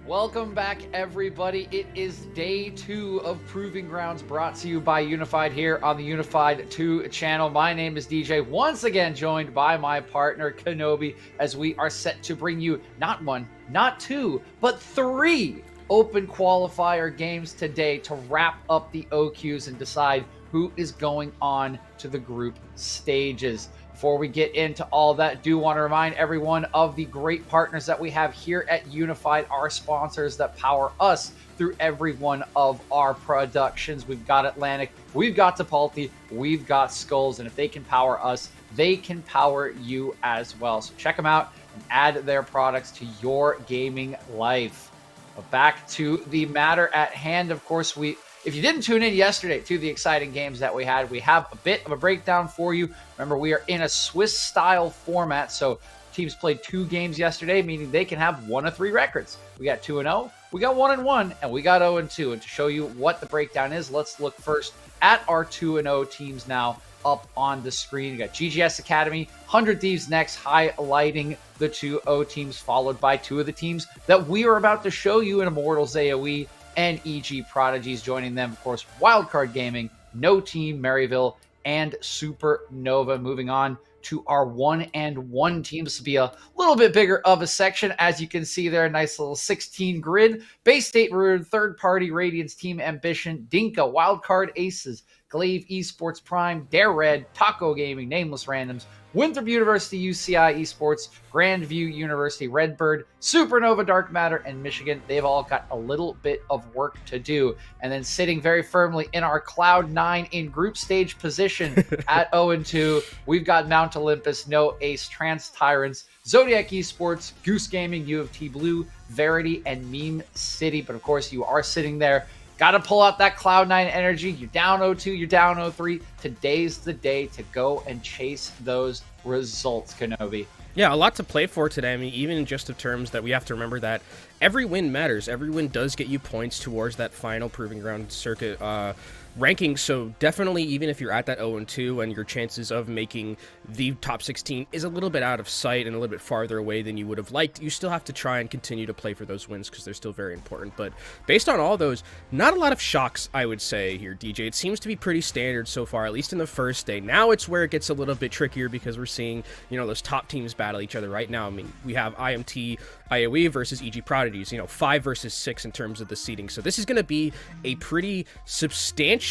Welcome back, everybody. It is day 2 of Proving Grounds, brought to you by Unified here on the Unified 2 channel. My name is DJ, once again joined by my partner Kenobi, as we are set to bring you not 1, not 2, but 3 open qualifier games today to wrap up the OQs and decide who is going on to the group stages. Before we get into all that, do want to remind everyone of the great partners that we have here at Unified, our sponsors that power us through every one of our productions. We've got Atlantic, we've got Tapalti, we've got Skulls, and if they can power us, they can power you as well. So check them out and add their products to your gaming life. But back to the matter at hand. Of course, if you didn't tune in yesterday to the exciting games that we have a bit of a breakdown for you. Remember, we are in a Swiss-style format, so teams played 2 games yesterday, meaning they can have 1 of 3 records. We got 2-0, we got 1-1, and we got 0-2. And to show you what the breakdown is, let's look first at our 2-0 teams now up on the screen. You got GGS Academy, 100 Thieves next, highlighting the 2-0 teams, followed by 2 of the teams that we are about to show you in Immortals AOE and EG Prodigies. Joining them, of course, Wildcard Gaming, No Team, Maryville, and Supernova. Moving on to our 1-1 team. This will be a little bit bigger of a section. As you can see there, a nice little 16 grid. Bay State Ruin, Third Party Radiance, Team Ambition, Dinka, Wildcard Aces, Glaive Esports Prime, Dare Red, Taco Gaming, Nameless Randoms, Winthrop University, UCI Esports, Grandview University, Redbird, Supernova, Dark Matter, and Michigan. They've all got a little bit of work to do. And then sitting very firmly in our Cloud9 in group stage position at 0-2, we've got Mount Olympus, No Ace, Trans Tyrants, Zodiac Esports, Goose Gaming, U of T Blue, Verity, and Meme City. But of course, you are sitting there. Got to pull out that Cloud9 energy. You're down 0-2, you're down 0-3. Today's the day to go and chase those results, Kenobi. Yeah, a lot to play for today. I mean, even in just of terms that we have to remember that every win matters. Every win does get you points towards that final Proving Ground circuit ranking. So definitely, even if you're at that 0-2 and your chances of making the top 16 is a little bit out of sight and a little bit farther away than you would have liked, you still have to try and continue to play for those wins because they're still very important. But based on all those, not a lot of shocks, I would say here, DJ. It seems to be pretty standard so far, at least in the first day. Now it's where it gets a little bit trickier because we're seeing, those top teams battle each other right now. I mean, we have IMT AOE versus EG Prodigies, 5 versus 6 in terms of the seeding. So this is going to be a pretty substantially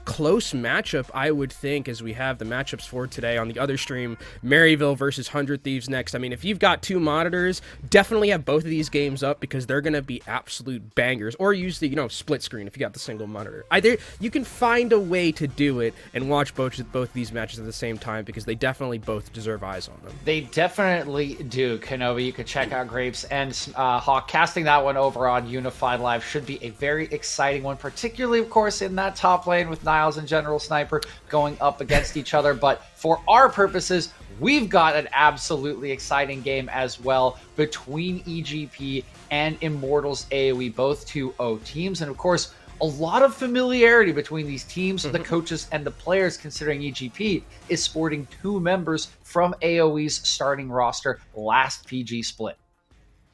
close matchup, I would think, as we have the matchups for today on the other stream. Maryville versus 100 Thieves next. I mean, if you've got 2 monitors, definitely have both of these games up because they're going to be absolute bangers. Or use the, split screen if you got the single monitor. Either you can find a way to do it and watch both of these matches at the same time because they definitely both deserve eyes on them. They definitely do, Kenobi. You could check out Grapes and Hawk. Casting that one over on Unified Live should be a very exciting one, particularly, of course, in that top lane with Niles and General Sniper going up against each other. But for our purposes, we've got an absolutely exciting game as well between EGP and Immortals AOE, both 2-0 teams. And of course, a lot of familiarity between these teams, the coaches and the players, considering EGP is sporting 2 members from AOE's starting roster last PG split.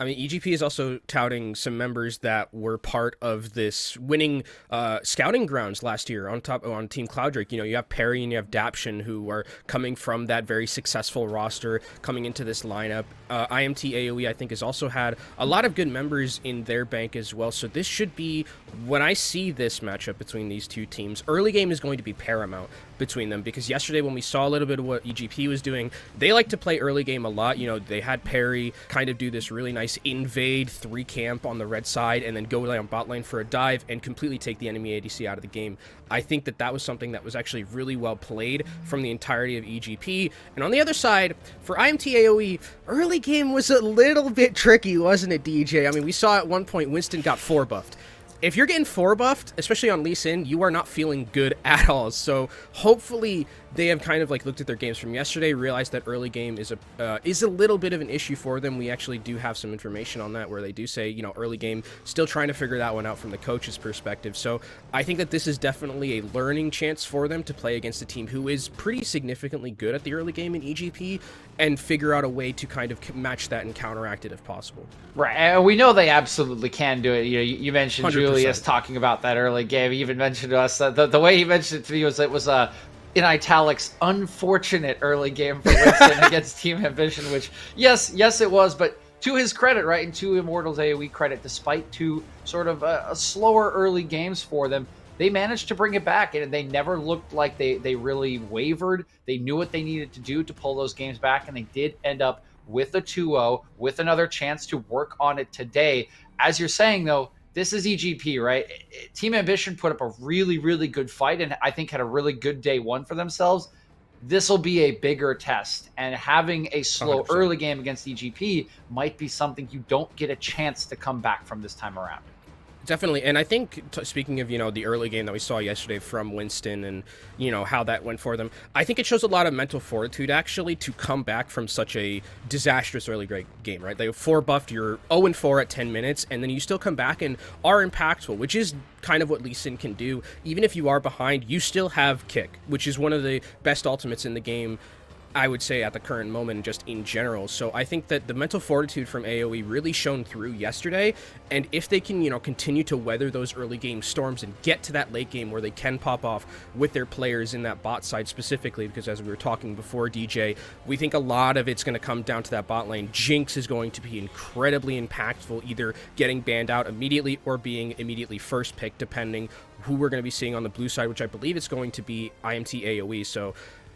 I mean, EGP is also touting some members that were part of this winning scouting grounds last year on Team Clouddrake. You have Perry and you have Daption, who are coming from that very successful roster coming into this lineup. IMT AOE, I think, has also had a lot of good members in their bank as well. So this should be, when I see this matchup between these 2 teams, early game is going to be paramount between them, because yesterday when we saw a little bit of what EGP was doing, they like to play early game a lot. They had Perry kind of do this really nice invade 3 camp on the red side and then go on bot lane for a dive and completely take the enemy ADC out of the game. I think that was something that was actually really well played from the entirety of EGP. And on the other side, for IMT AOE, early game was a little bit tricky, wasn't it, DJ? I mean, we saw at one point Winston got 4 buffed. If you're getting 4 buffed, especially on Lee Sin, you are not feeling good at all. So hopefully they have kind of like looked at their games from yesterday, realized that early game is a little bit of an issue for them. We actually do have some information on that where they do say, you know, early game, still trying to figure that one out from the coach's perspective. So I think that this is definitely a learning chance for them to play against a team who is pretty significantly good at the early game in EGP and figure out a way to kind of match that and counteract it if possible. Right, and we know they absolutely can do it. You know, you mentioned 100%. Julius talking about that early game. He even mentioned to us the way he mentioned it to me was it was in italics, unfortunate early game for Winston against Team Ambition, which yes it was, but to his credit, right, and to Immortals AOE credit, despite two sort of a slower early games for them, they managed to bring it back, and they never looked like they really wavered. They knew what they needed to do to pull those games back, and they did end up with a 2-0, with another chance to work on it today. As you're saying, though, this is EGP, right? Team Ambition put up a really, really good fight, and I think had a really good day one for themselves. This will be a bigger test, and having a slow 100%. Early game against EGP might be something you don't get a chance to come back from this time around. Definitely, and I think, speaking of, you know, the early game that we saw yesterday from Winston and, you know, how that went for them, I think it shows a lot of mental fortitude, actually, to come back from such a disastrous early great game, right? They have 4 buffed, you're 0-4 at 10 minutes, and then you still come back and are impactful, which is kind of what Lee Sin can do. Even if you are behind, you still have kick, which is one of the best ultimates in the game, I would say, at the current moment, just in general. So I think that the mental fortitude from AOE really shone through yesterday, and if they can, you know, continue to weather those early game storms and get to that late game where they can pop off with their players in that bot side specifically, because as we were talking before, DJ, we think a lot of it's going to come down to that bot lane. Jinx is going to be incredibly impactful, either getting banned out immediately or being immediately first pick, depending who we're going to be seeing on the blue side, which I believe it's going to be IMT AOE. So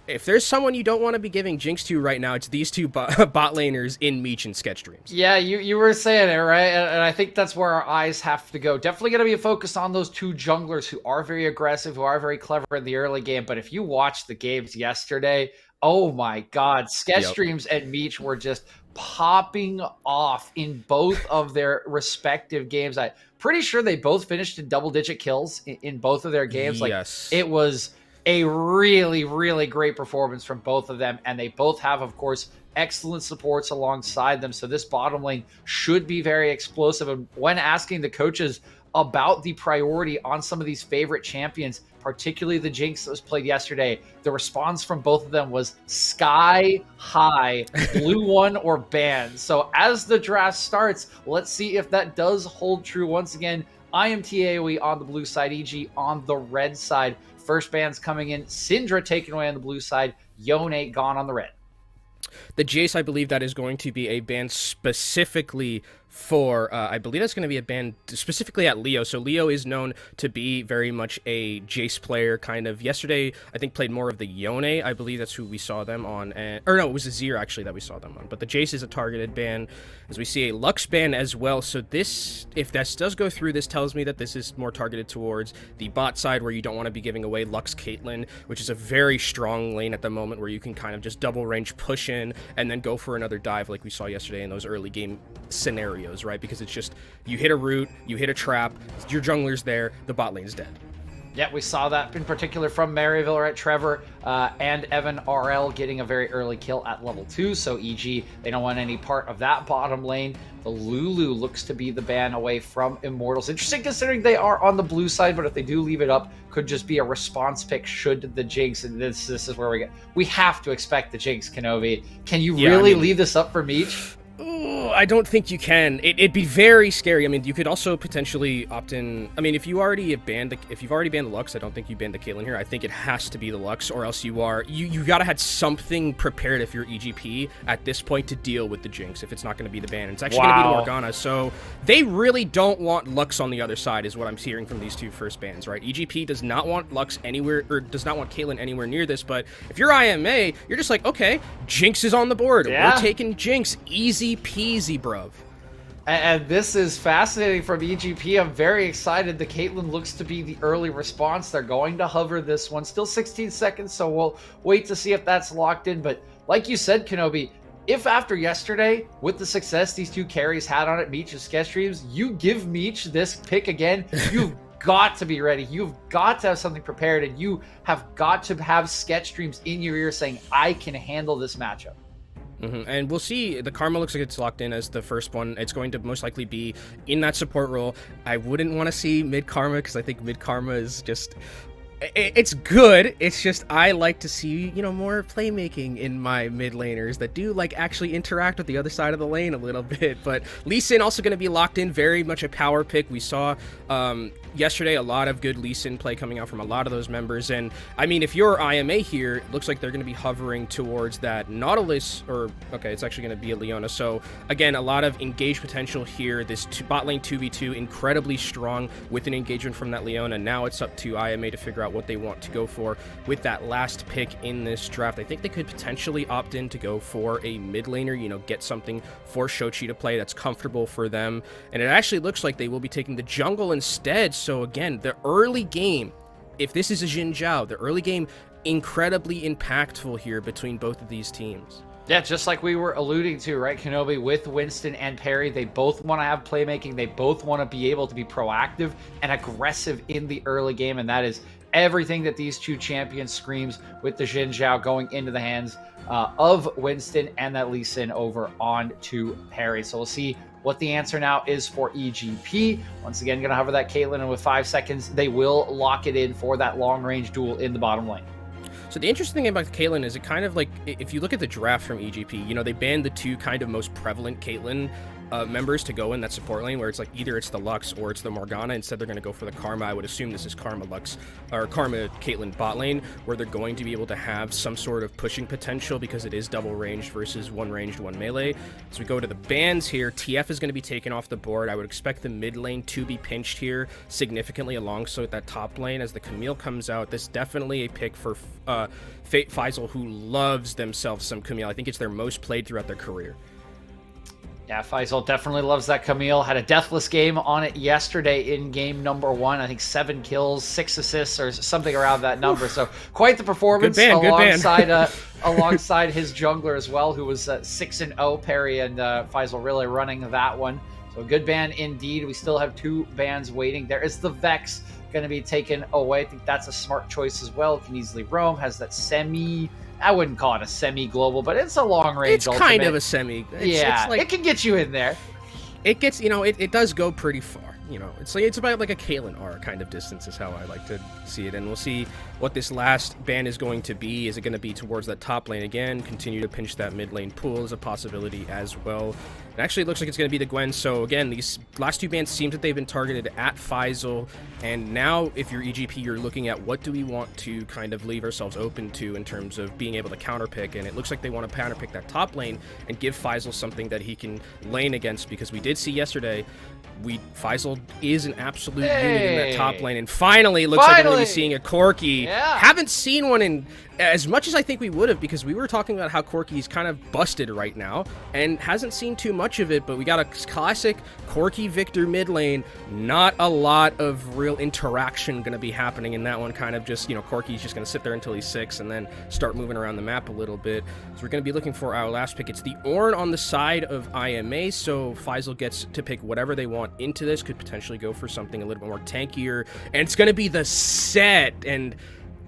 if there's someone you don't want to be giving Jinx to right now, it's these two bot laners in Meech and Sketch Dreams. Yeah, you were saying it, right? And I think that's where our eyes have to go. Definitely going to be a focus on those two junglers who are very aggressive, who are very clever in the early game. But if you watched the games yesterday, oh my God, Sketch Dreams and Meech were just popping off in both of their respective games. I'm pretty sure they both finished in double-digit kills in both of their games. Yes. Like, it was a really, really great performance from both of them, and they both have, of course, excellent supports alongside them, so this bottom lane should be very explosive. And when asking the coaches about the priority on some of these favorite champions, particularly the Jinx that was played yesterday, the response from both of them was sky high, blue one or ban. So as the draft starts, let's see if that does hold true. Once again, IMT AOE on the blue side, EG on the red side. First ban's coming in. Syndra taken away on the blue side. Yone gone on the red. The Jace, I believe that is going to be a ban specifically for, I believe that's going to be a ban specifically at Leo. So Leo is known to be very much a Jace player, kind of. Yesterday, I think, played more of the Yone. I believe that's who we saw them on. Or no, it was Azir, actually, that we saw them on. But the Jace is a targeted ban, as we see a Lux ban as well. So this, if this does go through, this tells me that this is more targeted towards the bot side, where you don't want to be giving away Lux Caitlyn, which is a very strong lane at the moment, where you can kind of just double range push in and then go for another dive like we saw yesterday in those early game scenarios, right? Because it's just, you hit a root, you hit a trap, your jungler's there, the bot lane's dead. Yeah, we saw that in particular from Maryville, right? Trevor and Evan RL getting a very early kill at level 2. So EG, they don't want any part of that bottom lane. The Lulu looks to be the ban away from Immortals. Interesting considering they are on the blue side, but if they do leave it up, could just be a response pick should the Jinx. And this is where we have to expect the Jinx, Kenobi. Can you really leave this up for Meech? Ooh, I don't think you can. It'd be very scary. I mean, you could also potentially opt in. I mean, if you've already banned the Lux, I don't think you banned the Caitlyn here. I think it has to be the Lux, or else you gotta have something prepared if you're EGP at this point to deal with the Jinx if it's not going to be the ban. It's actually going to be the Morgana. So they really don't want Lux on the other side, is what I'm hearing from these two first bans, right? EGP does not want Lux anywhere, or does not want Caitlyn anywhere near this. But if you're IMA, you're just like, okay, Jinx is on the board. Yeah. We're taking Jinx. Easy peasy, bruv. And this is fascinating from EGP. I'm very excited. The Caitlyn looks to be the early response. They're going to hover this one. Still 16 seconds, so we'll wait to see if that's locked in. But like you said, Kenobi, if after yesterday, with the success these two carries had on it, Meech and Sketch Dreams, you give Meech this pick again, you've got to be ready. You've got to have something prepared, and you have got to have sketch streams in your ear saying, I can handle this matchup. And we'll see. The Karma looks like it's locked in as the first one. It's going to most likely be in that support role. I wouldn't want to see mid Karma because I think mid Karma is just... It's good. It's just I like to see, you know, more playmaking in my mid laners that do like actually interact with the other side of the lane a little bit. But Lee Sin also going to be locked in, very much a power pick. We saw yesterday a lot of good Lee Sin play coming out from a lot of those members. And I mean, if you're IMA here, it looks like they're going to be hovering towards that Nautilus, or okay, it's actually going to be a Leona. So again, a lot of engage potential here. This bot lane 2v2 incredibly strong with an engagement from that Leona. Now it's up to IMA to figure out what they want to go for with that last pick in this draft. I think they could potentially opt in to go for a mid laner, you know, get something for Shochi to play that's comfortable for them. And it actually looks like they will be taking the jungle instead. So again, the early game, if this is a Xin Zhao, the early game incredibly impactful here between both of these teams. Yeah, just like we were alluding to, right, Kenobi, with Winston and Perry, they both want to have playmaking. They both want to be able to be proactive and aggressive in the early game, and that is everything that these two champions screams with the Xin Zhao going into the hands of Winston and that Lee Sin over on to Perry. So we'll see what the answer now is for EGP. Once again, going to hover that Caitlyn, and with 5 seconds, they will lock it in for that long-range duel in the bottom lane. So the interesting thing about Caitlyn is it kind of like, if you look at the draft from EGP, you know, they banned the two kind of most prevalent Caitlyn members to go in that support lane, where it's like either it's the Lux or it's the Morgana. Instead, they're going to go for the Karma. I would assume this is Karma Lux or Karma Caitlyn bot lane, where they're going to be able to have some sort of pushing potential because it is double ranged versus one ranged, one melee. So we go to the bans here. TF is going to be taken off the board. I would expect the mid lane to be pinched here significantly alongside that top lane as the Camille comes out. This is definitely a pick for Faisal, who loves themselves some Camille. I think it's their most played throughout their career. Yeah, Faisal definitely loves that Camille. Had a deathless game on it yesterday in game number 1. I think 7 kills, 6 assists, or something around that number. So quite the performance alongside alongside his jungler as well, who was 6-0. Perry and Faisal really running that one. So good ban indeed. We still have 2 bans waiting. There is the Vex going to be taken away. I think that's a smart choice as well. Can easily roam. Has that semi... I wouldn't call it a semi-global, but it's a long-range ultimate. It's kind of a semi. It's like, it can get you in there. It gets, you know, it does go pretty far. You know, it's about like a Caitlyn R kind of distance is how I like to see it. And we'll see what this last ban is going to be. Is it going to be towards that top lane again? Continue to pinch that mid lane pool is a possibility as well. It actually looks like it's going to be the Gwen. So again, these last 2 bans seem that they've been targeted at Faisal. And now if you're EGP, you're looking at what do we want to kind of leave ourselves open to in terms of being able to counterpick. And it looks like they want to counterpick that top lane and give Faisal something that he can lane against, because we did see yesterday Faisal is an absolute unit in that top lane, and finally it looks like we're going to be seeing a Corki. Yeah. Haven't seen one in as much as I think we would have, because we were talking about how Corki's kind of busted right now and hasn't seen too much of it, but we got a classic Corki Victor mid lane. Not a lot of real interaction going to be happening in that one. Kind of just, you know, Corki's just going to sit there until he's 6 and then start moving around the map a little bit. So we're going to be looking for our last pick. It's the Ornn on the side of IMA, so Faisal gets to pick whatever they want into this. Could potentially go for something a little bit more tankier, and it's going to be the Set. And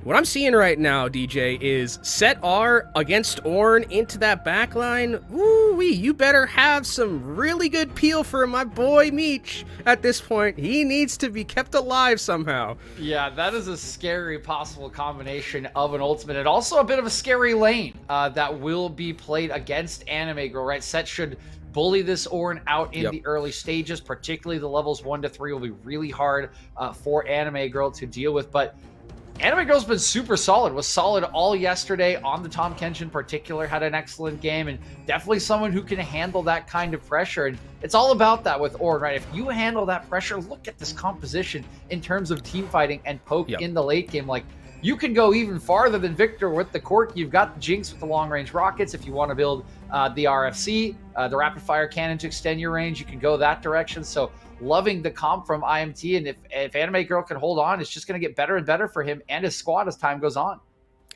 what I'm seeing right now, DJ, is Set R against Ornn into that backline. Woo-wee, you better have some really good peel for my boy Meech at this point. He needs to be kept alive somehow. Yeah, that is a scary possible combination of an ultimate, and also a bit of a scary lane that will be played against Anime Girl, right? Set should bully this Ornn out in the early stages, particularly the levels 1 to 3 will be really hard for Anime Girl to deal with, but Anime Girl's been super solid, was solid all yesterday on the Tom Kench in particular, had an excellent game, and definitely someone who can handle that kind of pressure. And it's all about that with Ornn, right? If you handle that pressure, look at this composition in terms of team fighting and poke in the late game. Like, you can go even farther than Victor with the Cork. You've got the Jinx with the long-range rockets. If you want to build the RFC, the rapid-fire cannon to extend your range, you can go that direction. So loving the comp from IMT, and if Anime Girl can hold on, it's just going to get better and better for him and his squad as time goes on.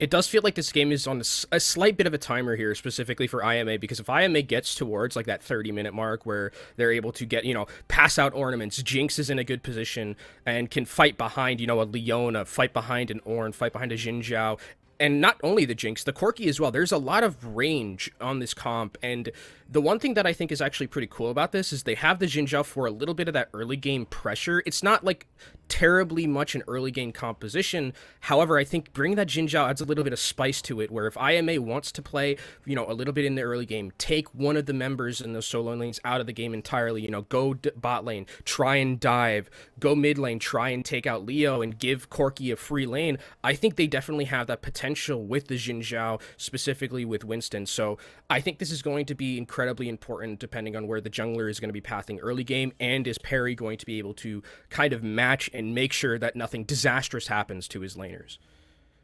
It does feel like this game is on a slight bit of a timer here, specifically for IMA, because if IMA gets towards like that 30-minute mark where they're able to get, pass out ornaments, Jinx is in a good position and can fight behind, a Leona, fight behind an Ornn, fight behind a Xin Zhao, and not only the Jinx, the Corki as well. There's a lot of range on this comp, and the one thing that I think is actually pretty cool about this is they have the Xin Zhao for a little bit of that early game pressure. It's not like terribly much an early game composition. However, I think bringing that Xin Zhao adds a little bit of spice to it, where if IMA wants to play, a little bit in the early game, take one of the members in those solo lanes out of the game entirely, go bot lane, try and dive, go mid lane, try and take out Leo and give Corki a free lane. I think they definitely have that potential with the Xin Zhao, specifically with Winston. So I think this is going to be incredibly important depending on where the jungler is going to be pathing early game, and is Perry going to be able to kind of match and make sure that nothing disastrous happens to his laners.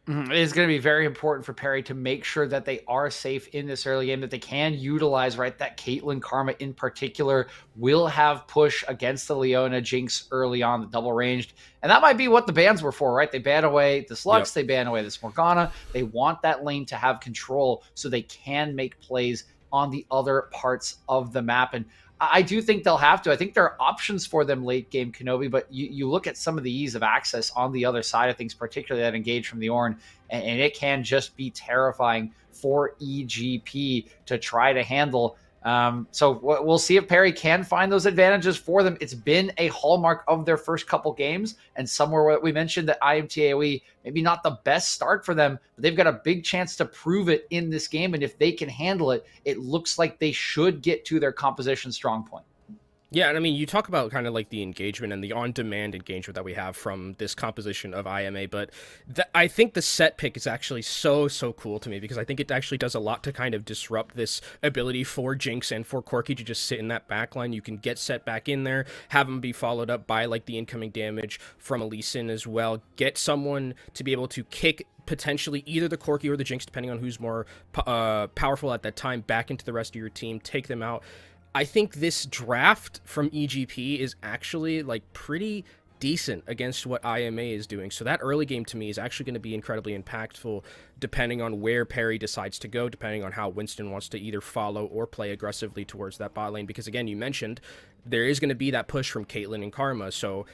It is going to be very important for Perry to make sure that they are safe in this early game, that they can utilize, right, that Caitlyn Karma in particular will have push against the Leona Jinx early on, the double ranged. And that might be what the bans were for, right? They ban away this Lux, They ban away this Morgana. They want that lane to have control so they can make plays on the other parts of the map. And I do think they'll have to. I think there are options for them late game, Kenobi, but you look at some of the ease of access on the other side of things, particularly that engage from the Ornn, and it can just be terrifying for EGP to try to handle. So we'll see if Perry can find those advantages for them. It's been a hallmark of their first couple games, and somewhere where we mentioned that IMT AOE, maybe not the best start for them, but they've got a big chance to prove it in this game. And if they can handle it, it looks like they should get to their composition strong point. Yeah, and I mean, you talk about kind of like the engagement and the on-demand engagement that we have from this composition of IMA, but I think the set pick is actually so cool to me, because I think it actually does a lot to kind of disrupt this ability for Jinx and for Corki to just sit in that backline. You can get set back in there, have them be followed up by like the incoming damage from Lee Sin as well, get someone to be able to kick potentially either the Corki or the Jinx, depending on who's more powerful at that time, back into the rest of your team, take them out. I think this draft from EGP is actually like pretty decent against what IMA is doing. So that early game to me is actually going to be incredibly impactful, depending on where Perry decides to go, depending on how Winston wants to either follow or play aggressively towards that bot lane. Because again, you mentioned there is going to be that push from Caitlyn and Karma. So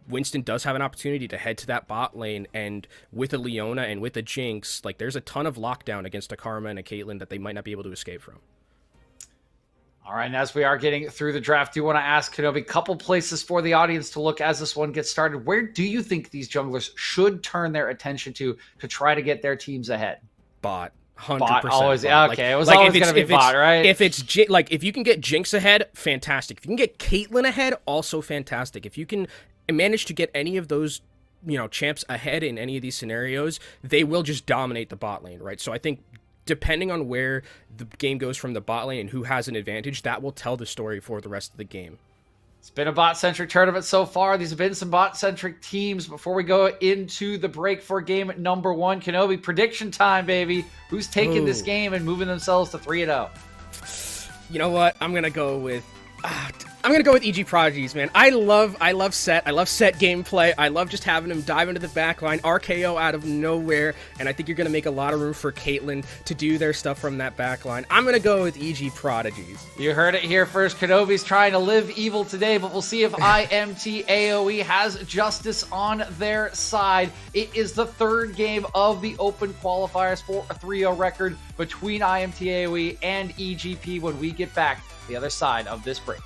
Winston does have an opportunity to head to that bot lane, and with a Leona and with a Jinx, like there's a ton of lockdown against a Karma and a Caitlyn that they might not be able to escape from. All right, and as we are getting through the draft, do you want to ask Kenobi a couple places for the audience to look as this one gets started? Where do you think these junglers should turn their attention to try to get their teams ahead? Bot. 100%. Bot, always. Bot. Okay, it was always going to be bot, right? If you can get Jinx ahead, fantastic. If you can get Caitlyn ahead, also fantastic. If you can manage to get any of those, champs ahead in any of these scenarios, they will just dominate the bot lane, right? So I think depending on where the game goes from the bot lane and who has an advantage, that will tell the story for the rest of the game. It's been a bot-centric tournament so far. These have been some bot-centric teams. Before we go into the break for game number one, Kenobi, prediction time, baby. Who's taking this game and moving themselves to 3-0? You know what? I'm gonna go with EG Prodigies, man. I love set gameplay. I love just having him dive into the backline, RKO out of nowhere, and I think you're gonna make a lot of room for Caitlyn to do their stuff from that backline. I'm gonna go with EG Prodigies. You heard it here first. Kenobi's trying to live evil today, but we'll see if IMT AOE has justice on their side. It is the third game of the open qualifiers for a 3-0 record between IMT AOE and EGP when we get back the other side of this break.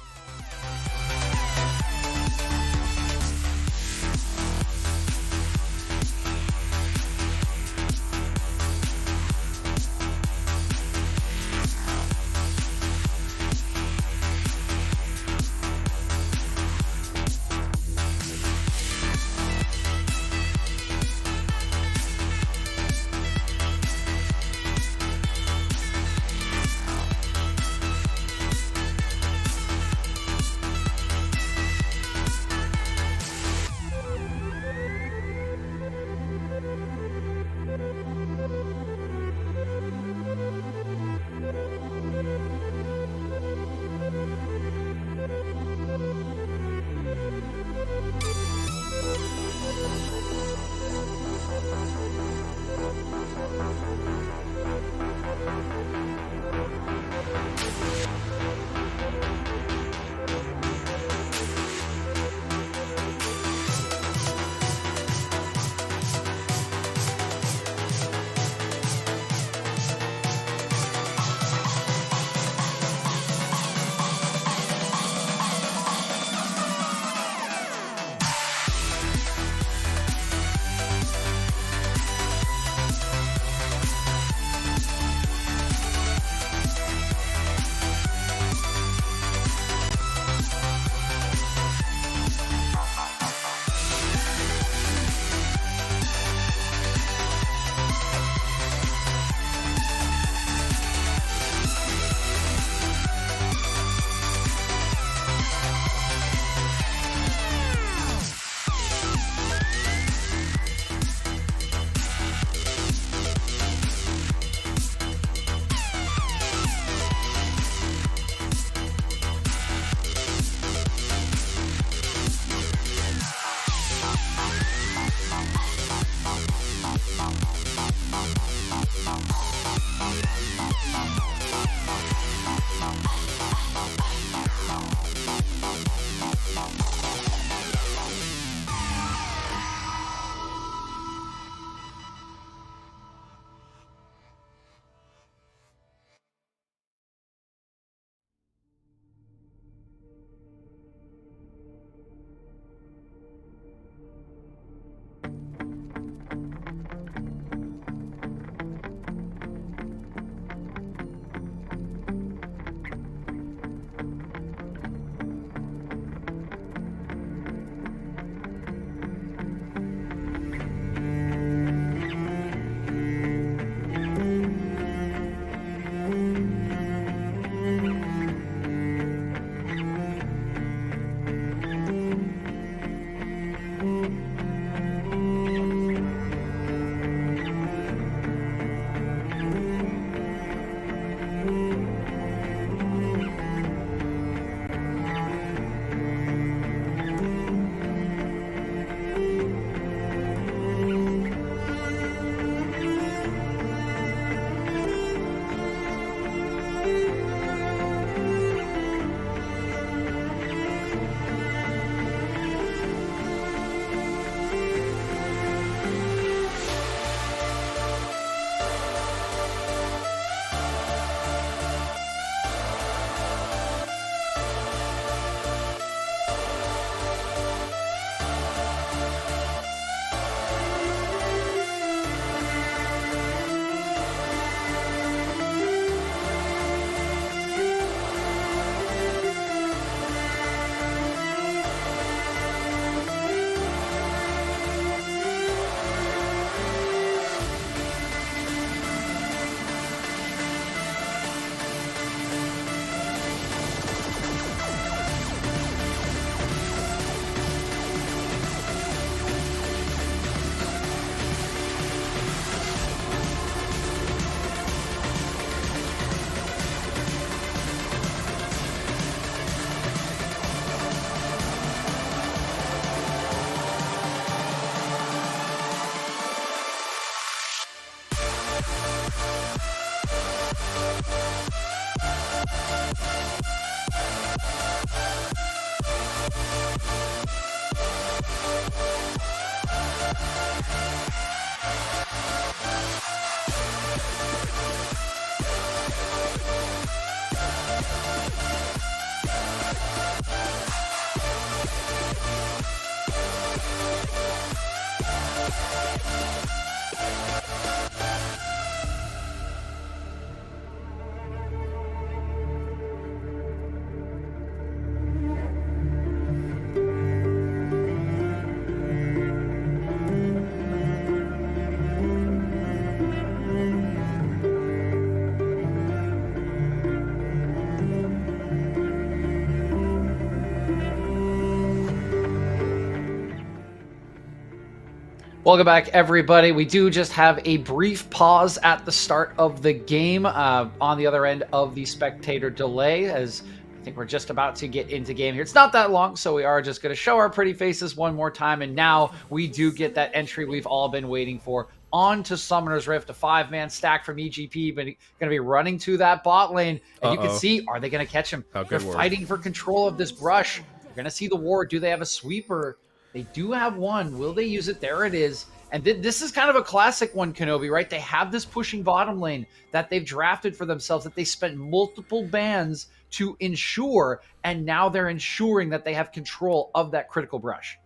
Welcome back, everybody. We do just have a brief pause at the start of the game on the other end of the spectator delay, as I think we're just about to get into game here. It's not that long, so we are just going to show our pretty faces one more time, and now we do get that entry we've all been waiting for. On to Summoner's Rift, a 5-man stack from EGP, but going to be running to that bot lane, and you can see, are they going to catch him? They're fighting for control of this brush. You're going to see the ward. Do they have a sweeper? They do have one. Will they use it? There it is. And this is kind of a classic one, Kenobi, right? They have this pushing bottom lane that they've drafted for themselves, that they spent multiple bans to ensure, and now they're ensuring that they have control of that critical brush.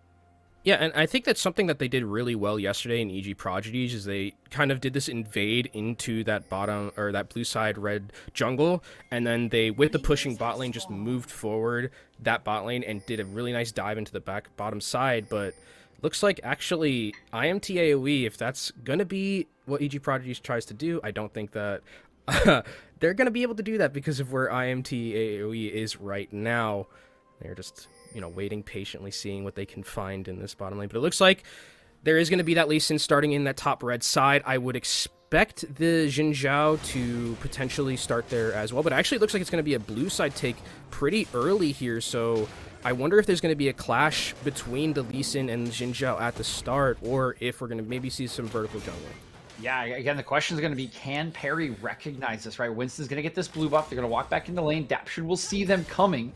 Yeah, and I think that's something that they did really well yesterday in EG Prodigies, is they kind of did this invade into that bottom, or that blue side red jungle, and then they, with the pushing bot lane, just moved forward that bot lane and did a really nice dive into the back bottom side. But looks like actually IMT AOE, if that's gonna be what EG Prodigies tries to do, I don't think that they're gonna be able to do that because of where IMT AOE is right now. They're just, you know, waiting patiently, seeing what they can find in this bottom lane. But it looks like there is going to be that Lee Sin starting in that top red side. I would expect the Xin Zhao to potentially start there as well. But actually it looks like it's going to be a blue side take pretty early here. So I wonder if there's going to be a clash between the Lee Sin and Xin Zhao at the start, or if we're going to maybe see some vertical jungling. Yeah, again, the question is going to be, can Perry recognize this, right? Winston's going to get this blue buff. They're going to walk back into lane. Daption will see them coming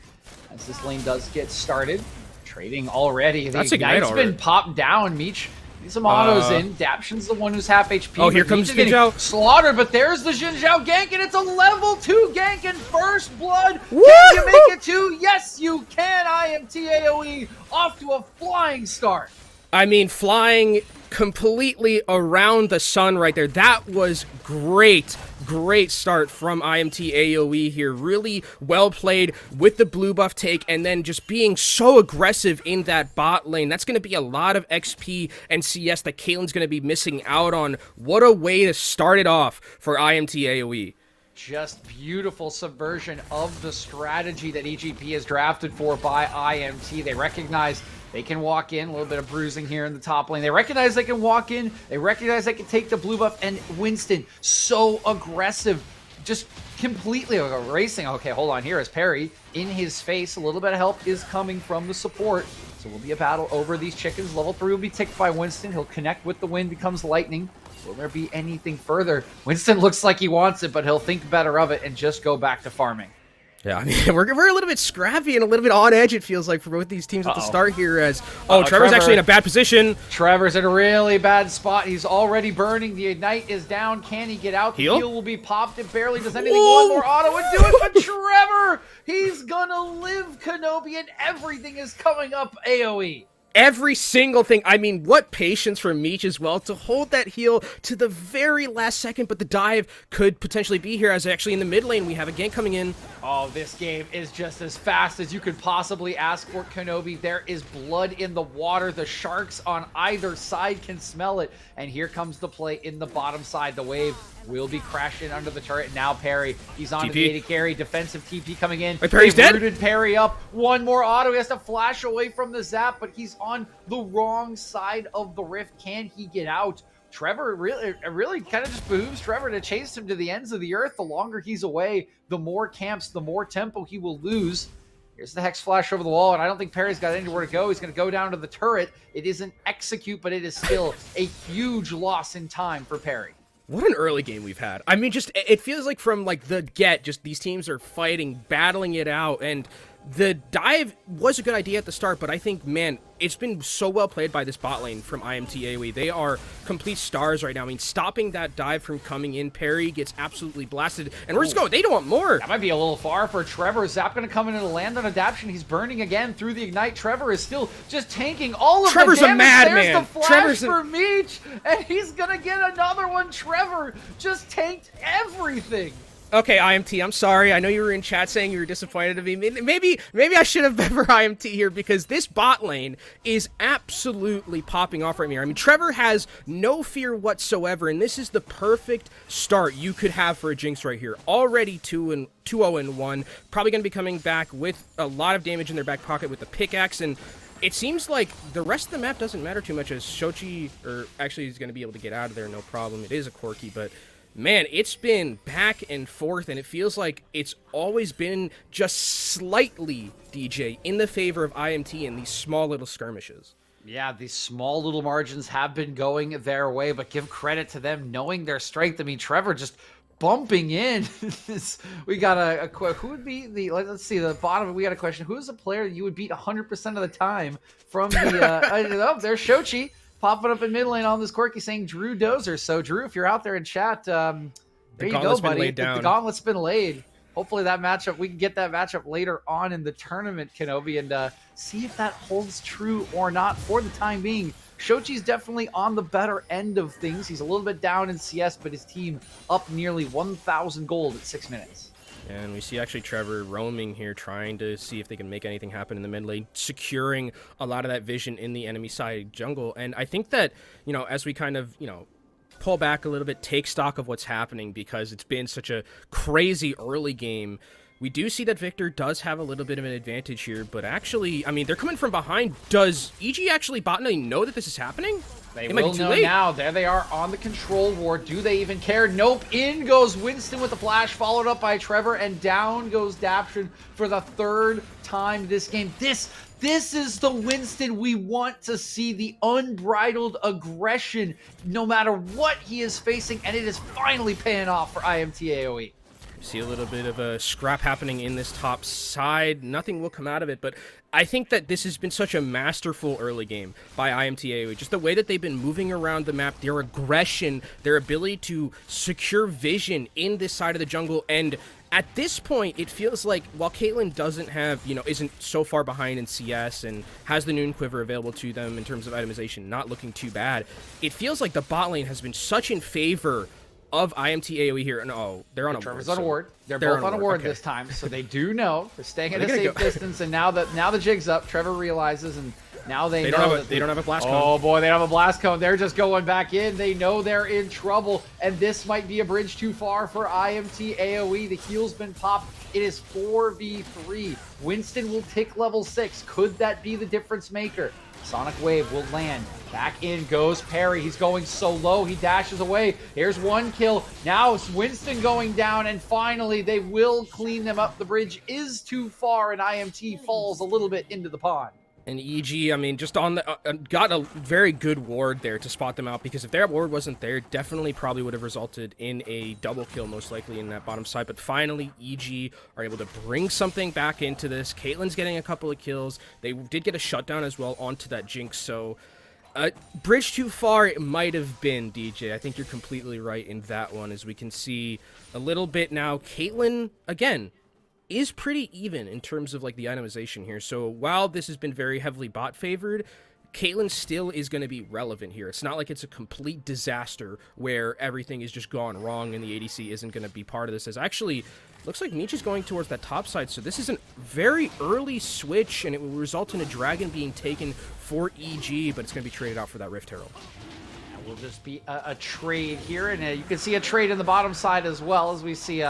as this lane does get started. Trading already. The Ignite's been popped down. Meech needs some autos in. Daption's the one who's half HP. Oh, here comes Xin Zhao. Slaughtered, but there's the Xin Zhao gank, and it's a level 2 gank in first blood. Woo! Can you make it 2? Yes, you can. IMT AOE off to a flying start. I mean, flying completely around the sun right there. That was great. Great start from IMT AOE here. Really well played with the blue buff take, and then just being so aggressive in that bot lane. That's going to be a lot of XP and CS that Caitlyn's going to be missing out on. What a way to start it off for IMT AOE. Just beautiful subversion of the strategy that EGP has drafted for by IMT. They recognize they can walk in, a little bit of bruising here in the top lane. They recognize they can walk in. They recognize they can take the blue buff. And Winston, so aggressive, just completely racing. Okay, hold on. Here is Perry in his face. A little bit of help is coming from the support. So it will be a battle over these chickens. Level 3 will be ticked by Winston. He'll connect with the wind, becomes lightning. Will there be anything further? Winston looks like he wants it, but he'll think better of it and just go back to farming. Yeah, I mean, we're a little bit scrappy and a little bit on edge, it feels like, for both these teams at the start here. As Trevor's actually in a bad position. Trevor's in a really bad spot. He's already burning. The Ignite is down. Can he get out? The heal will be popped. It barely does anything. One more auto would do it, but Trevor, he's gonna live, Kenobi, and everything is coming up AOE. Every single thing. I mean, what patience from Meech as well to hold that heal to the very last second, but the dive could potentially be here, as actually in the mid lane we have a gank coming in. Oh, this game is just as fast as you could possibly ask for, Kenobi. There is blood in the water. The sharks on either side can smell it. And here comes the play in the bottom side. The wave will be crashing under the turret. Now Perry, he's on the AD carry. Defensive TP coming in. Wait, Perry's dead? Rooted Perry up. One more auto. He has to flash away from the zap, but he's on the wrong side of the rift. Can he get out? Trevor, really kind of just behooves Trevor to chase him to the ends of the earth. The longer he's away, the more camps, the more tempo he will lose. Here's the Hex Flash over the wall, and I don't think Perry's got anywhere to go. He's going to go down to the turret. It isn't execute, but it is still a huge loss in time for Perry. What an early game we've had. I mean, just, it feels like from, like, the get, just these teams are fighting, battling it out, and The dive was a good idea at the start, but I think, man, it's been so well played by this bot lane from IMT AOE. They are complete stars right now. I mean, stopping that dive from coming in, Perry gets absolutely blasted, and we're just going, they don't want more. That might be a little far for Trevor. Zap going to come in and land on adaptation. He's burning again through the ignite. Trevor is still just tanking all of Trevor's the damage. A madman. There's the flash Trevor's for Meech, and he's going to get another one. Trevor just tanked everything. Okay, IMT, I'm sorry. I know you were in chat saying you were disappointed of me. Maybe I should have bet for IMT here, because this bot lane is absolutely popping off right here. I mean, Trevor has no fear whatsoever, and this is the perfect start you could have for a Jinx right here. Already 2-0-1, probably going to be coming back with a lot of damage in their back pocket with the pickaxe, and it seems like the rest of the map doesn't matter too much, as Shochi, or actually he's going to be able to get out of there, no problem. It is a Corki, but man, it's been back and forth, and it feels like it's always been just slightly, DJ, in the favor of IMT in these small little skirmishes. Yeah, these small little margins have been going their way, but give credit to them knowing their strength. I mean, Trevor just bumping in. We got a who would be the, let's see, the bottom, we got a question. Who is a player that you would beat 100% of the time from the, oh, there's Shochi. Popping up in mid lane on this Corki saying Drew Dozer. So, Drew, if you're out there in chat, there you go, buddy. The gauntlet's been laid. Hopefully that matchup, we can get that matchup later on in the tournament, Kenobi, and see if that holds true or not. For the time being, Shochi's definitely on the better end of things. He's a little bit down in CS, but his team up nearly 1,000 gold at 6 minutes. And we see actually Trevor roaming here, trying to see if they can make anything happen in the mid lane, securing a lot of that vision in the enemy side jungle. And I think that, you know, as we kind of, you know, pull back a little bit, take stock of what's happening, because it's been such a crazy early game, we do see that Victor does have a little bit of an advantage here, but actually, I mean, they're coming from behind. Does EG actually bot lane know that this is happening? They will know now. There they are on the control ward. Do they even care? Nope. In goes Winston with the flash, followed up by Trevor, and down goes Daption for the 3rd time this game. This is the Winston we want to see, the unbridled aggression, no matter what he is facing, and it is finally paying off for IMT AOE. See a little bit of a scrap happening in this top side. Nothing will come out of it, but I think that this has been such a masterful early game by IMT AOE. Just the way that they've been moving around the map, their aggression, their ability to secure vision in this side of the jungle. And at this point, it feels like while Caitlyn doesn't have, you know, isn't so far behind in CS and has the Noon Quiver available to them in terms of itemization, not looking too bad, it feels like the bot lane has been such in favor of IMT AOE here. And oh, they're on a Trevor's ward. on a ward. They're both on a ward this time, so they do know. They're staying at a safe distance, and now the jig's up, Trevor realizes, and now they know they don't have a blast cone. Oh boy, they don't have a blast cone. They're just going back in. They know they're in trouble, and this might be a bridge too far for IMT AOE. The heal's been popped. It is 4v3. Winston will tick level 6. Could that be the difference maker? Sonic Wave will land. Back in goes Perry. He's going so low. He dashes away. Here's one kill. Now it's Winston going down, and finally they will clean them up. The bridge is too far, and IMT falls a little bit into the pond. And EG, I mean, just on the got a very good ward there to spot them out, because if their ward wasn't there, definitely probably would have resulted in a double kill most likely in that bottom side. But finally, EG are able to bring something back into this. Caitlyn's getting a couple of kills. They did get a shutdown as well onto that Jinx. So bridge too far it might have been, DJ. I think you're completely right in that one, as we can see a little bit now. Caitlyn, again, is pretty even in terms of like the itemization here. So while this has been very heavily bot favored, Caitlyn still is going to be relevant here. It's not like it's a complete disaster where everything is just gone wrong and the ADC isn't going to be part of this. As actually looks like Meech is going towards that top side, so this is a very early switch, and it will result in a dragon being taken for EG, but it's going to be traded out for that Rift Herald. Will just be a trade here, and you can see a trade in the bottom side as well, as we see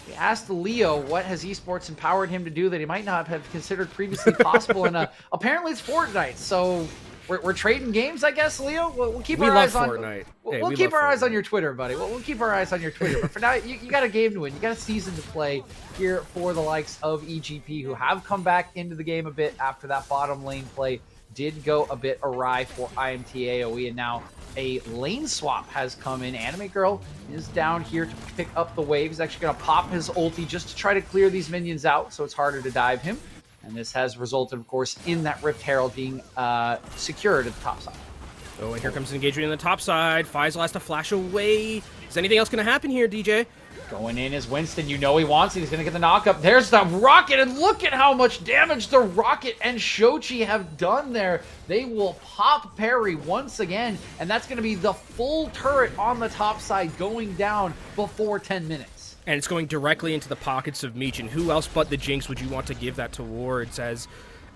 we asked Leo what has esports empowered him to do that he might not have considered previously possible, and apparently it's Fortnite. So we're trading games, I guess, Leo. We'll keep our eyes on Fortnite. We'll keep our eyes on your Twitter, buddy. We'll keep our eyes on your Twitter. But for now, you got a game to win. You got a season to play here for the likes of EGP, who have come back into the game a bit after that bottom lane play did go a bit awry for IMT AOE, and now a lane swap has come in. Anime Girl is down here to pick up the wave. He's actually going to pop his ulti just to try to clear these minions out, so it's harder to dive him. And this has resulted, of course, in that Rift Herald being secured at the top side. Oh, and here comes an engagement in the top side. Faisal has to flash away. Is anything else going to happen here, DJ? Going in is Winston. You know he wants it. He's going to get the knock-up. There's the Rocket, and look at how much damage the Rocket and Shochi have done there. They will pop parry once again, and that's going to be the full turret on the top side going down before 10 minutes. And it's going directly into the pockets of Meech, and who else but the Jinx would you want to give that towards? As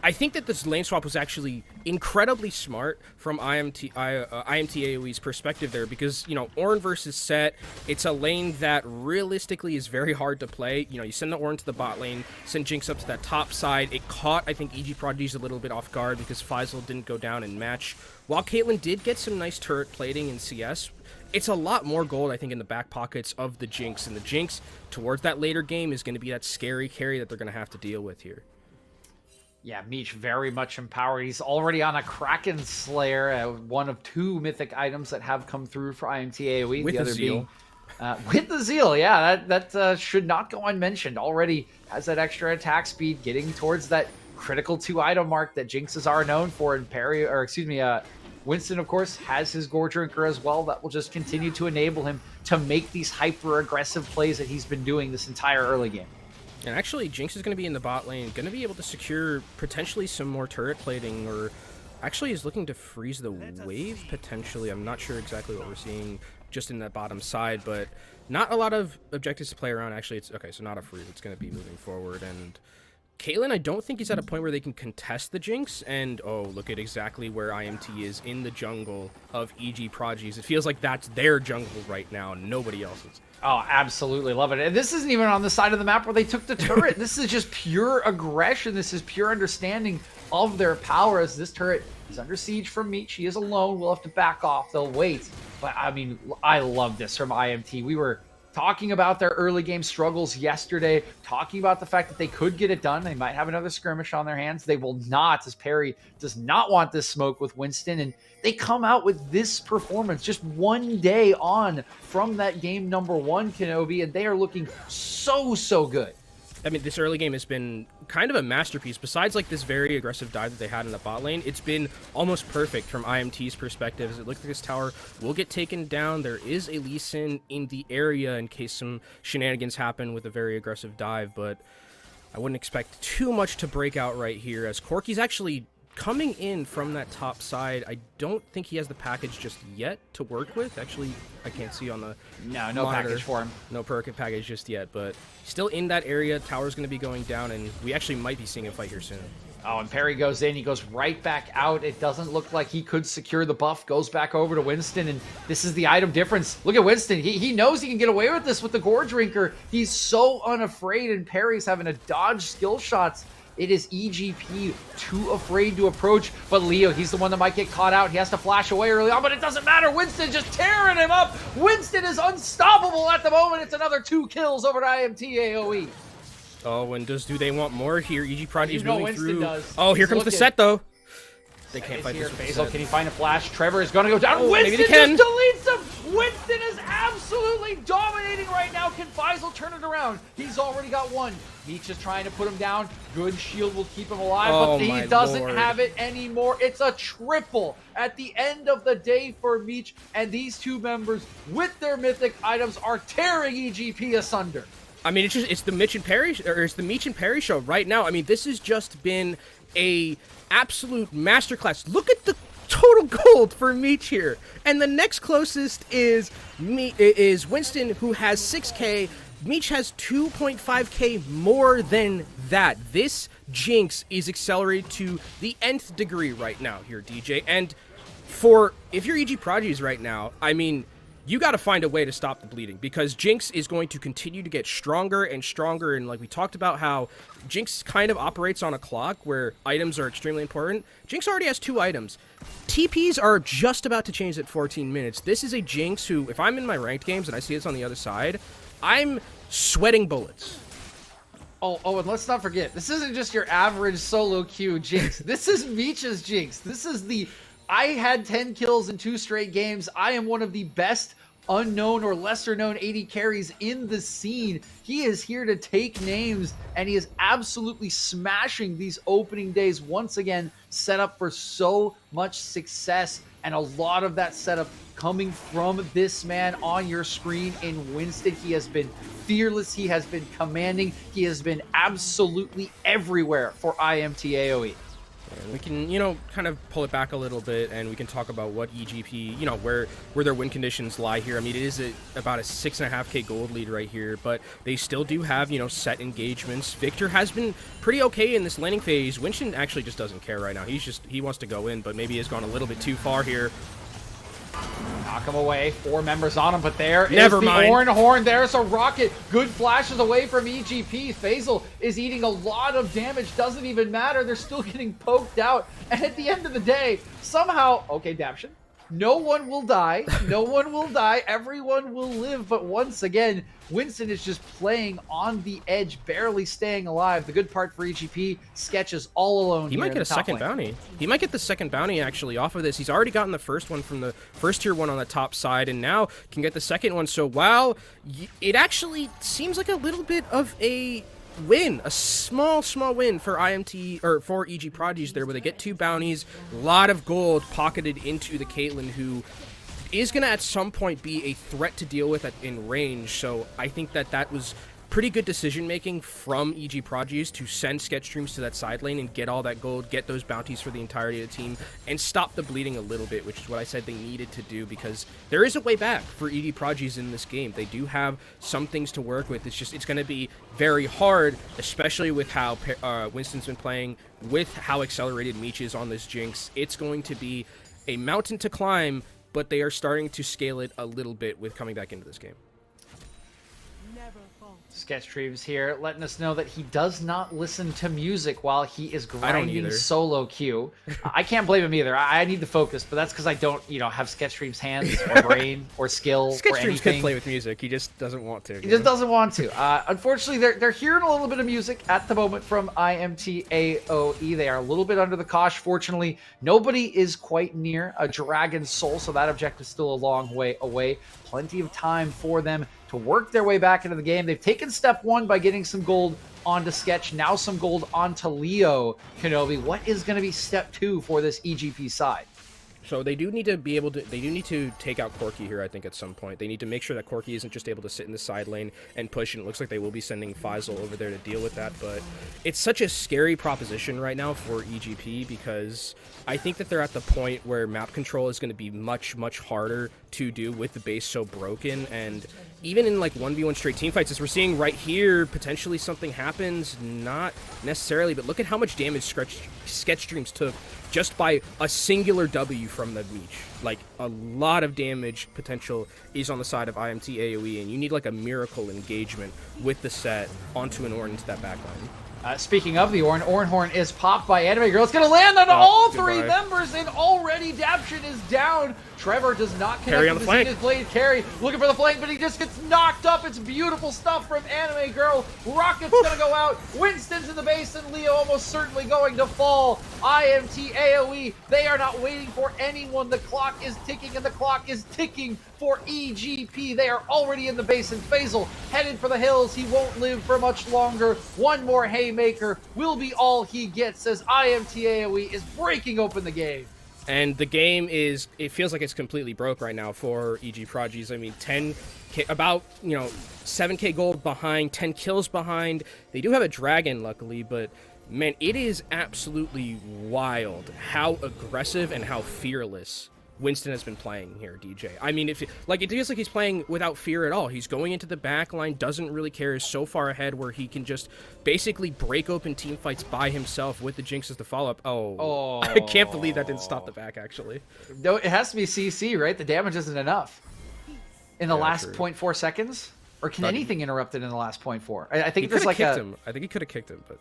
I think that this lane swap was actually incredibly smart from IMT AOE's perspective there, because, you know, Ornn versus Set, it's a lane that realistically is very hard to play. You know, you send the Ornn to the bot lane, send Jinx up to that top side. It caught, I think, EG Prodigies a little bit off guard because Faisal didn't go down and match. While Caitlyn did get some nice turret plating in CS, it's a lot more gold, I think, in the back pockets of the Jinx. And the Jinx, towards that later game, is going to be that scary carry that they're going to have to deal with here. Yeah, Meech very much empowered. He's already on a Kraken Slayer, one of 2 mythic items that have come through for IMT AOE. With the other zeal. Being, with the Zeal, yeah, that should not go unmentioned. Already has that extra attack speed, getting towards that critical 2 item mark that Jinxes are known for. And Winston, of course, has his Gore Drinker as well. That will just continue to enable him to make these hyper-aggressive plays that he's been doing this entire early game. And actually, Jinx is going to be in the bot lane, going to be able to secure potentially some more turret plating, or actually is looking to freeze the wave, potentially. I'm not sure exactly what we're seeing just in that bottom side, but not a lot of objectives to play around. Actually, it's okay, so not a freeze. It's going to be moving forward, and Caitlyn, I don't think he's at a point where they can contest the Jinx, and oh, look at exactly where IMT is in the jungle of EG Prodigies. It feels like that's their jungle right now, nobody else's. Oh, absolutely love it. And this isn't even on the side of the map where they took the turret. This is just pure aggression. This is pure understanding of their power, as this turret is under siege from Meech. She is alone. We'll have to back off. They'll wait. But, I mean, I love this from IMT. We were talking about their early game struggles yesterday, talking about the fact that they could get it done. They might have another skirmish on their hands. They will not, as Perry does not want this smoke with Winston. And they come out with this performance just one day on from that game number 1, Kenobi, and they are looking so good. I mean, this early game has been kind of a masterpiece. Besides, like, this very aggressive dive that they had in the bot lane, it's been almost perfect from IMT's perspective. As it looks like this tower will get taken down. There is a Lee Sin in the area in case some shenanigans happen with a very aggressive dive, but I wouldn't expect too much to break out right here, as Corki's actually coming in from that top side. I don't think he has the package just yet to work with. Actually, I can't see on the no monitor. Package for him. No perk package just yet, but still in that area. Tower's going to be going down, and we actually might be seeing a fight here soon. Oh, and Perry goes in. He goes right back out. It doesn't look like he could secure the buff. Goes back over to Winston, and this is the item difference. Look at Winston. He knows he can get away with this with the Gore Drinker. He's so unafraid, and Perry's having to dodge skill shots. It is EGP too afraid to approach, but Leo, he's the one that might get caught out. He has to flash away early on, but it doesn't matter. Winston just tearing him up. Winston is unstoppable at the moment. It's another 2 kills over to IMT AOE. Oh, and do they want more here? EG Prodigies moving Winston through. Does. Oh, here comes the set, though. They Set can't fight here. this with Faisal, can he find a flash? Trevor is going to go down. Oh, Winston maybe they can. just deletes him. Winston is absolutely dominating right now. Can Faisal turn it around? He's already got 1. Meech is trying to put him down. Good shield will keep him alive, Oh, but he my doesn't Lord. have it anymore. It's a triple at the end of the day for Meech, and these 2 members with their mythic items are tearing EGP asunder. I mean, it's the Meech and Perry show right now. I mean, this has just been a absolute masterclass. Look at the total gold for Meech here, and the next closest is Winston, who has 6K. Meech has 2.5K more than that. This Jinx is accelerated to the nth degree right now here, DJ. And if you're EG Prodigies right now, I mean, you got to find a way to stop the bleeding, because Jinx is going to continue to get stronger and stronger. And like we talked about, how Jinx kind of operates on a clock where items are extremely important. Jinx already has 2 items. TPs are just about to change at 14 minutes. This is a Jinx who, if I'm in my ranked games and I see this on the other side, I'm sweating bullets. Oh, and let's not forget, this isn't just your average solo queue Jinx. This is Meech's Jinx. This is I had 10 kills in 2 straight games. I am one of the best unknown or lesser known AD carries in the scene. He is here to take names, and he is absolutely smashing these opening days once again, set up for so much success, and a lot of that setup coming from this man on your screen in Winston. He has been fearless, he has been commanding, he has been absolutely everywhere for IMT AOE. And we can, kind of pull it back a little bit, and we can talk about what EGP, where their win conditions lie here. I mean, it is about a 6.5k gold lead right here, but they still do have, set engagements. Victor has been pretty okay in this laning phase. Winston actually just doesn't care right now. He wants to go in, but maybe has gone a little bit too far here. Knock him away. 4 members on him, but there Never is the mind. Oran Horn. There's a rocket. Good flashes away from EGP. Faisal is eating a lot of damage. Doesn't even matter. They're still getting poked out. And at the end of the day, somehow, okay, Daption, no one will die. No one will die. Everyone will live. But once again, Winston is just playing on the edge, barely staying alive. The good part for EGP, Sketch is all alone. He might get a second bounty. He might get the second bounty actually off of this. He's already gotten the first one from the first tier one on the top side, and now can get the second one. So while it actually seems like a little bit of a win, a small win for IMT or for EG Prodigies there, where they get 2 bounties, a lot of gold pocketed into the Caitlyn, who is going to at some point be a threat to deal with in range. So I think that was pretty good decision making from EG Prodigies to send Sketch Streams to that side lane and get all that gold, get those bounties for the entirety of the team, and stop the bleeding a little bit, which is what I said they needed to do, because there is a way back for EG Prodigies in this game. They do have some things to work with. It's going to be very hard, especially with how Winston's been playing, with how accelerated Meech is on this Jinx. It's going to be a mountain to climb, but they are starting to scale it a little bit with coming back into this game. Sketch Streams here letting us know that he does not listen to music while he is grinding solo queue. I can't blame him either. I need to focus, but that's because I don't, have Sketch Streams hands or brain or skill Sketch or anything. Streams can play with music. He just doesn't want to. He just doesn't want to. Unfortunately, they're hearing a little bit of music at the moment from IMT AOE. They are a little bit under the cosh. Fortunately, nobody is quite near a Dragon Soul, so that objective is still a long way away. Plenty of time for them to work their way back into the game. They've taken step 1 by getting some gold onto Sketch, now some gold onto Leo. Kenobi, what is going to be step 2 for this EGP side? So they do need to be able to, they do need to take out Corki here, I think, at some point. They need to make sure that Corki isn't just able to sit in the side lane and push, and it looks like they will be sending Faisal over there to deal with that, but it's such a scary proposition right now for EGP, because I think that they're at the point where map control is going to be much harder to do with the base so broken, and even in like 1v1 straight team fights, as we're seeing right here, potentially something happens, not necessarily, but look at how much damage Sketch Streams took just by a singular W from the Meech. Like, a lot of damage potential is on the side of IMT AOE, and you need like a miracle engagement with the set onto an Ornn into that backline. Speaking of the Ornn, Oran Horn is popped by Anime Girl. It's going to land on all 3 members, and already Daption is down. Trevor does not connect with the Zenith Blade carry. Looking for the flank, but he just gets knocked up. It's beautiful stuff from Anime Girl. Rocket's going to go out. Winston's in the base, and Leo almost certainly going to fall. IMT AOE, they are not waiting for anyone. The clock is ticking, and the clock is ticking for EGP. They are already in the base, and Faisal headed for the hills. He won't live for much longer. One more haymaker will be all he gets as IMT AOE is breaking open the game. And the game is, it feels like it's completely broke right now for EG Prodigies. I mean, 10K, about, 7K gold behind, 10 kills behind. They do have a dragon, luckily, but man, it is absolutely wild how aggressive and how fearless Winston has been playing here, DJ. I mean, it feels like he's playing without fear at all. He's going into the back line, doesn't really care, is so far ahead where he can just basically break open team fights by himself with the Jinx as the follow-up. Oh, I can't believe that didn't stop the back, actually. No, it has to be CC, right? The damage isn't enough. In the last 0.4 seconds? Or can anything interrupt it in the last 0.4? I think there's like him. I think he could have kicked him, but,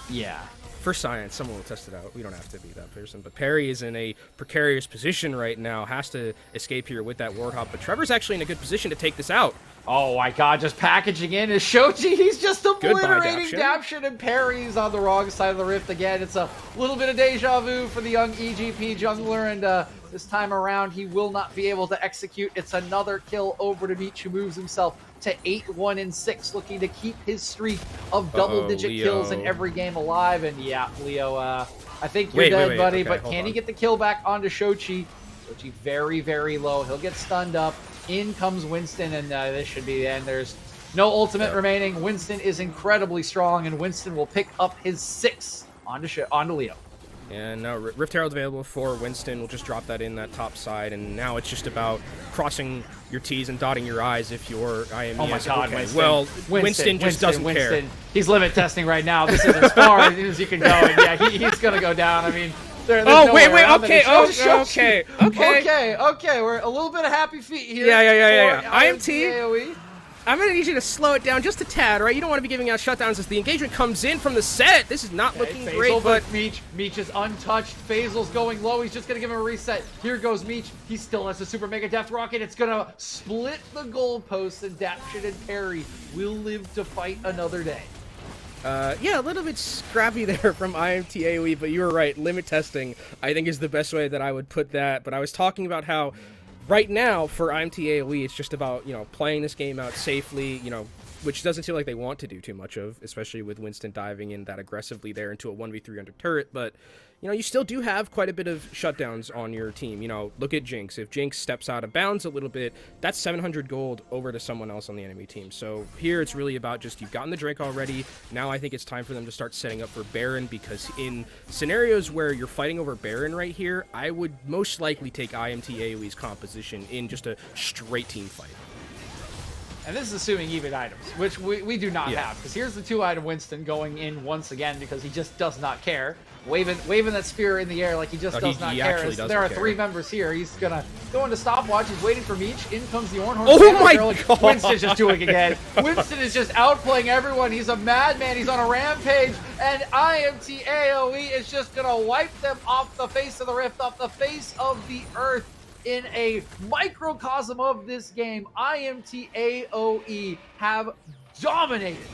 Yeah. For science, someone will test it out. We don't have to be that person. But Perry is in a precarious position right now. Has to escape here with that ward hop. But Trevor's actually in a good position to take this out. Oh my god, just packaging in is Shoji. He's just obliterating Daption, and Perry's on the wrong side of the rift again. It's a little bit of deja vu for the young EGP jungler, and This time around, he will not be able to execute. It's another kill over to Meech, who moves himself to 8-1-6, looking to keep his streak of double-digit kills in every game alive. And yeah, Leo, I think you're dead, buddy, okay, but can he get the kill back onto Shochi? Shochi very, very low. He'll get stunned up. In comes Winston, and this should be the end. There's no ultimate remaining. Winston is incredibly strong, and Winston will pick up his 6th onto Leo. And now Rift Herald's available for Winston. We'll just drop that in that top side, and now it's just about crossing your T's and dotting your I's if you're IME. Oh my God, okay. Winston. Well, Winston just doesn't care. He's limit testing right now. This is as far as you can go, and yeah, he's going to go down. I mean, there's oh, wait, okay. Okay. We're a little bit of happy feet here. Yeah. IMT AOE. I'm going to need you to slow it down just a tad, right? You don't want to be giving out shutdowns as the engagement comes in from the set. This is not looking great, but Meech is untouched. Faisal's going low. He's just going to give him a reset. Here goes Meech. He still has a super mega death rocket. It's going to split the goalposts, and Dapshit and Perry will live to fight another day. Yeah, a little bit scrappy there from IMT AOE, but you were right. Limit testing, I think, is the best way that I would put that. But I was talking about how right now, for IMT AOE, it's just about, playing this game out safely, which doesn't seem like they want to do too much of, especially with Winston diving in that aggressively there into a 1v3 under turret. But, you still do have quite a bit of shutdowns on your team. Look at Jinx. If Jinx steps out of bounds a little bit, that's 700 gold over to someone else on the enemy team. So here it's really about just, you've gotten the Drake already. Now I think it's time for them to start setting up for Baron, because in scenarios where you're fighting over Baron right here, I would most likely take IMT AOE's composition in just a straight team fight. And this is assuming even items, which we do not have. Because here's the 2-item Winston going in once again, because he just does not care. Waving that spear in the air like he just does not care. There are 3 members here. He's going to go into stopwatch. He's waiting for Meech. In comes the Ornhorn. Oh my God. Winston's just doing it again. Winston is just outplaying everyone. He's a madman. He's on a rampage. And IMT AOE is just going to wipe them off the face of the rift, off the face of the earth. In a microcosm of this game, IMT AOE have dominated.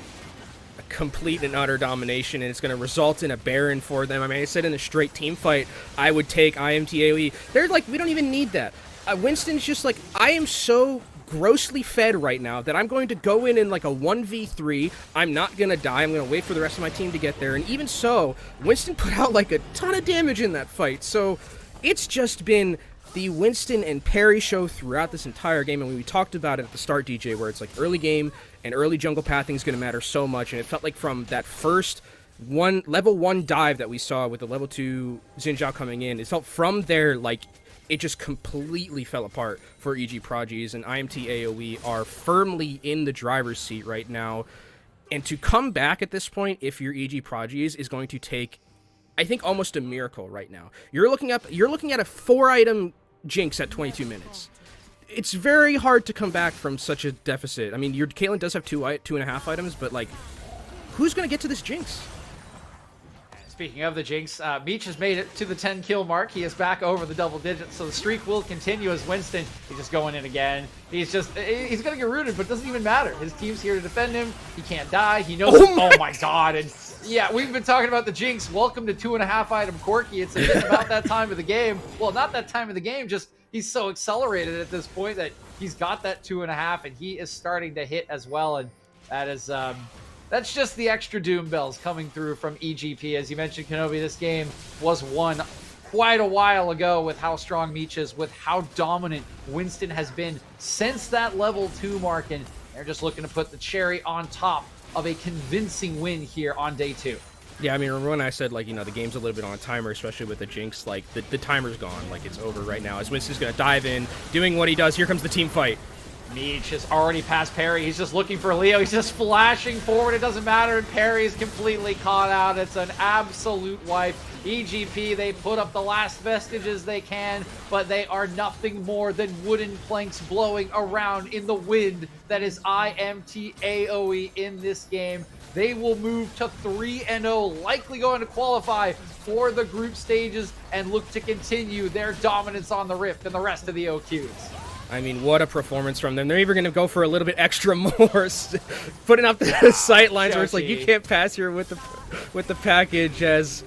A complete and utter domination, and it's going to result in a Baron for them. I mean, I said in a straight team fight, I would take IMT AOE. They're like, we don't even need that. Winston's just like, I am so grossly fed right now that I'm going to go in like a 1v3. I'm not going to die. I'm going to wait for the rest of my team to get there. And even so, Winston put out like a ton of damage in that fight. So it's just been the Winston and Perry show throughout this entire game, and we talked about it at the start, DJ, where it's like early game and early jungle pathing is going to matter so much, and it felt like from that first level 1 dive that we saw with the level 2 Xin Zhao coming in, it felt from there like it just completely fell apart for EG Prodigies, and IMT AOE are firmly in the driver's seat right now, and to come back at this point, if you're EG Prodigies, is going to take, I think, almost a miracle right now. You're looking at a 4-item Jinx at 22 minutes. It's very hard to come back from such a deficit. I mean, your Caitlyn does have 2.5 items, but like, who's going to get to this Jinx? Speaking of the Jinx, Meech has made it to the 10-kill mark. He is back over the double digits, so the streak will continue as Winston. He's just going in again. He's going to get rooted, but it doesn't even matter. His team's here to defend him. He can't die. He knows. Oh my God. And yeah, we've been talking about the Jinx. Welcome to 2.5-item Corki. It's about that time of the game. Well, not that time of the game, just he's so accelerated at this point that he's got that 2.5, and he is starting to hit as well. And that is, that's just the extra Doom bells coming through from EGP. As you mentioned, Kenobi, this game was won quite a while ago with how strong Meech is, with how dominant Winston has been since that level 2 mark, and they're just looking to put the cherry on top of a convincing win here on day 2. Yeah, I mean, remember when I said, like, the game's a little bit on a timer, especially with the Jinx, like, the timer's gone, like, it's over right now, as Winston's gonna dive in, doing what he does. Here comes the team fight. Meech is already past Perry. He's just looking for Leo. He's just flashing forward. It doesn't matter, and Perry's completely caught out. It's an absolute wipe. EGP, they put up the last vestiges they can, but they are nothing more than wooden planks blowing around in the wind that is IMT AOE in this game. They will move to 3-0, likely going to qualify for the group stages and look to continue their dominance on the Rift and the rest of the OQs. I mean, what a performance from them. They're even going to go for a little bit extra more, putting up the sight lines where it's like, you can't pass here with the package, as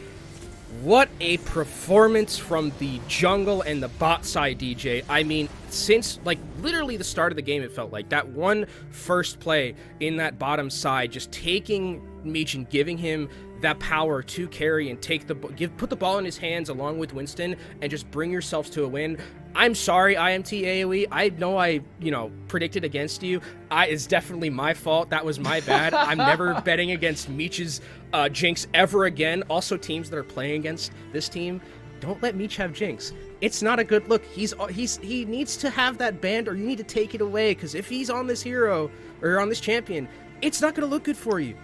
What a performance from the jungle and the bot side, DJ. I mean, since like literally the start of the game, it felt like that one first play in that bottom side, just taking Meech and giving him that power to carry and put the ball in his hands along with Winston and just bring yourselves to a win. I'm sorry, IMT AOE. I know I, predicted against you. It's definitely my fault. That was my bad. I'm never betting against Meech's Jinx ever again. Also, teams that are playing against this team, don't let Meech have Jinx. It's not a good look. He needs to have that band, or you need to take it away, because if he's on this hero or on this champion, it's not going to look good for you.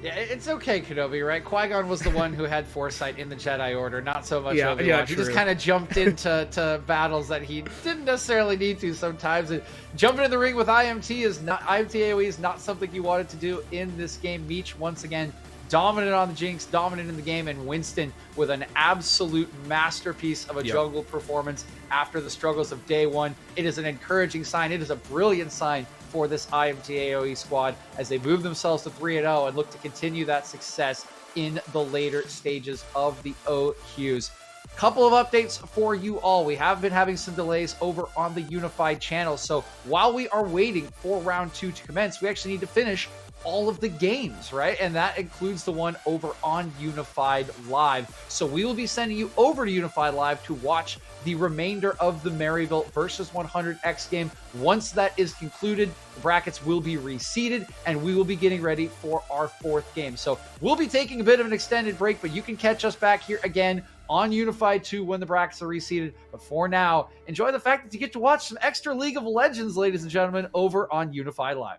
Yeah, it's okay, Kenobi, right? Qui-Gon was the one who had foresight in the Jedi Order, not so much Obi-Wan. Yeah, he just kind of jumped into battles that he didn't necessarily need to sometimes. And jumping in the ring with IMT AOE is not something you wanted to do in this game. Meech, once again, dominant on the Jinx, dominant in the game, and Winston with an absolute masterpiece of a jungle performance after the struggles of day one. It is an encouraging sign. It is a brilliant sign for this IMT AOE squad as they move themselves to 3-0 and look to continue that success in the later stages of the OQs. Couple of updates for you all. We have been having some delays over on the Unified channel, so while we are waiting for round 2 to commence, we actually need to finish all of the games, right? And that includes the one over on Unified Live. So we will be sending you over to Unified Live to watch the remainder of the Maryville versus 100X game. Once that is concluded, the brackets will be reseeded and we will be getting ready for our 4th game. So we'll be taking a bit of an extended break, but you can catch us back here again on Unified 2 when the brackets are reseeded. But for now, enjoy the fact that you get to watch some extra League of Legends, ladies and gentlemen, over on Unified Live.